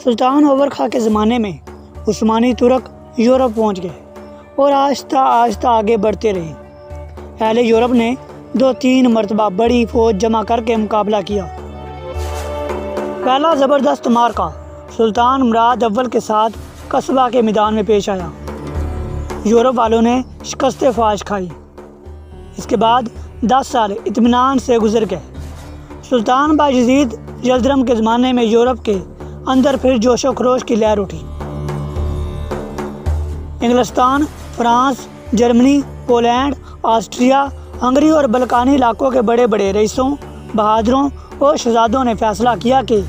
سلطان over Khan کے زمانے میں عثمانی ترک یورپ پہنچ گئے اور آہستہ آہستہ آگے بڑھتے رہے۔ اہل یورپ نے 2-3 مرتبہ بڑی فوج جمع کر کے مقابلہ کیا۔ پہلا زبردست معرکہ سلطان مراد اول کے ساتھ قصبہ کے میدان میں پیش آیا۔ یورپ والوں نے شکست فاش کھائی۔ اس کے بعد 10 سال اطمینان سے گزر گئے۔ سلطان بایزید یلدرم کے زمانے میں یورپ کے اندر پھر جوش و خروش کی لہر اٹھی۔ انگلستان، France, Germany, Poland, Austria, Hungary اور بلکانی علاقوں کے بڑے بڑے رئیسوں، بہادروں اور شہزادوں نے فیصلہ کیا کہ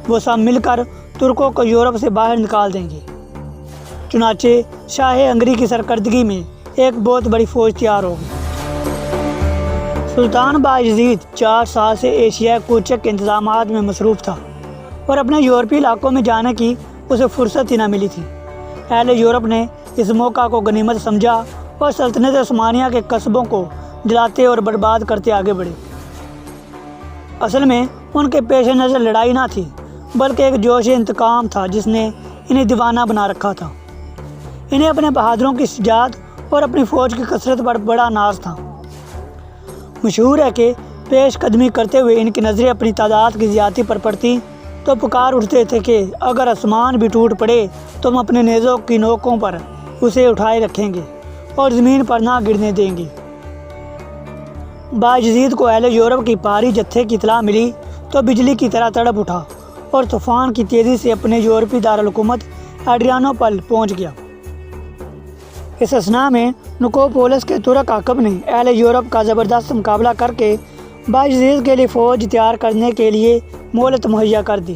وہ سب مل کر ترکوں کو یورپ سے باہر نکال دیں گے۔ چنانچہ شاہ ہنگری کی سرکردگی میں ایک بہت بڑی فوج تیار ہو گئی۔ سلطان بایزید 4 سال سے ایشیائی کوچک کے انتظامات میں مصروف تھا اور اپنے یورپی علاقوں میں جانے کی اسے فرصت ہی نہ ملی تھی۔ اہل یورپ نے اس موقع کو غنیمت سمجھا اور سلطنت عثمانیہ کے قصبوں کو جلاتے اور برباد کرتے آگے بڑھے۔ اصل میں ان کے پیش نظر لڑائی نہ تھی بلکہ ایک جوش انتقام تھا جس نے انہیں دیوانہ بنا رکھا تھا۔ انہیں اپنے بہادروں کی شجاعت اور اپنی فوج کی کثرت پر بڑا ناز تھا۔ مشہور ہے کہ پیش قدمی کرتے ہوئے ان کی نظریں اپنی تعداد کی زیادتی پر پڑتی تو پکار اٹھتے تھے کہ اگر آسمان بھی ٹوٹ پڑے تو ہم اپنے نیزوں کی نوکوں پر اسے اٹھائے رکھیں گے اور زمین پر نہ گرنے دیں گے۔ بایزید کو اہل یورپ کی بھاری جتھے کی اطلاع ملی تو بجلی کی طرح تڑپ اٹھا اور طوفان کی تیزی سے اپنے یورپی دارالحکومت ایڈریانوپل پہنچ گیا۔ اس اثناء میں نکوپولس کے ترک حاکم نے اہل یورپ کا زبردست مقابلہ کر کے بایزید کے لیے فوج تیار کرنے کے لیے مہلت مہیا کر دی۔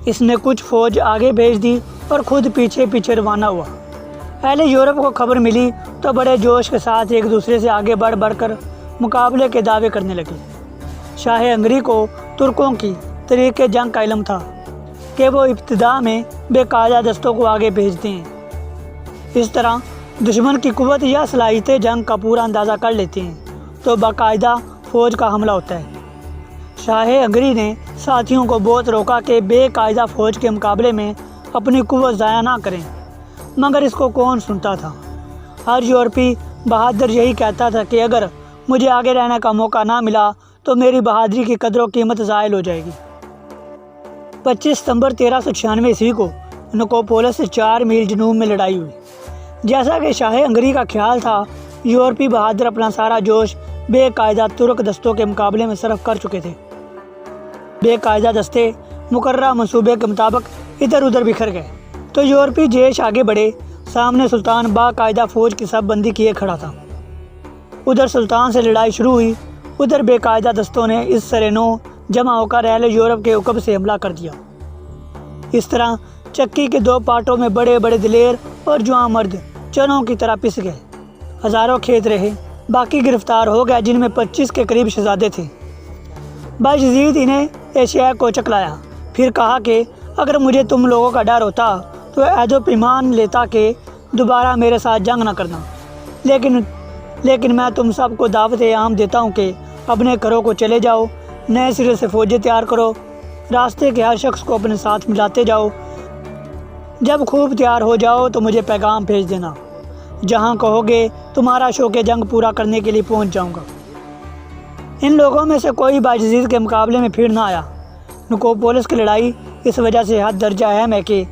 اس نے کچھ فوج آگے بھیج دی اور خود پیچھے پیچھے روانہ ہوا۔ اہل یورپ کو خبر ملی تو بڑے جوش کے ساتھ ایک دوسرے سے آگے بڑھ بڑھ کر مقابلے کے دعوے کرنے لگے۔ شاہ ہنگری کو ترکوں کی طریق جنگ کا علم تھا کہ وہ ابتدا میں بے قاعدہ دستوں کو آگے بھیجتے ہیں۔ اس طرح دشمن کی قوت یا صلاحیت جنگ کا پورا اندازہ کر لیتے ہیں تو باقاعدہ فوج کا حملہ ہوتا ہے۔ شاہ ہنگری نے ساتھیوں کو بہت روکا کہ بے قاعدہ فوج کے مقابلے میں اپنی قوت ضائع نہ کریں، مگر اس کو کون سنتا تھا۔ ہر یورپی بہادر یہی کہتا تھا کہ اگر مجھے آگے رہنے کا موقع نہ ملا تو میری بہادری کی قدر و قیمت زائل ہو جائے گی۔ 25 ستمبر 1396 عیسوی کو نکوپولس سے 4 میل جنوب میں لڑائی ہوئی۔ جیسا کہ شاہ ہنگری کا خیال تھا، یورپی بہادر اپنا سارا جوش بے قاعدہ ترک دستوں کے مقابلے میں صرف کر چکے تھے۔ بے قاعدہ دستے مقررہ منصوبے کے مطابق ادھر ادھر بکھر گئے تو یورپی جیش آگے بڑھے۔ سامنے سلطان باقاعدہ فوج کی صف بندی کیے کھڑا تھا۔ ادھر سلطان سے لڑائی شروع ہوئی، ادھر بے قاعدہ دستوں نے اس سرنو جمع ہو کر اہل یورپ کے عقب سے حملہ کر دیا۔ اس طرح چکی کے 2 پارٹوں میں بڑے بڑے دلیر اور جواں مرد چنوں کی طرح پس گئے۔ ہزاروں کھیت رہے، باقی گرفتار ہو گئے جن میں 25 کے قریب شہزادے تھے۔ بایزید انہیں ایشیا کو چکلایا، پھر کہا کہ اگر مجھے تم لوگوں کا ڈر ہوتا تو عہد و پیمان لیتا کہ دوبارہ میرے ساتھ جنگ نہ کرنا، لیکن میں تم سب کو دعوت عام دیتا ہوں کہ اپنے گھروں کو چلے جاؤ، نئے سرے سے فوجیں تیار کرو، راستے کے ہر شخص کو اپنے ساتھ ملاتے جاؤ۔ جب خوب تیار ہو جاؤ تو مجھے پیغام بھیج دینا، جہاں کہو گے تمہارا شوق جنگ پورا کرنے کے لیے پہنچ جاؤں گا۔ ان لوگوں میں سے کوئی بایزید کے مقابلے میں پھر نہ آیا۔ نکوپولس کی لڑائی اس وجہ سے حد درجہ اہم ہے کہ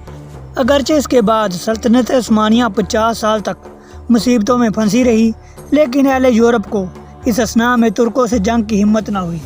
اگرچہ اس کے بعد سلطنت عثمانیہ 50 سال تک مصیبتوں میں پھنسی رہی، لیکن اہل یورپ کو اس اثناء میں ترکوں سے جنگ کی ہمت نہ ہوئی۔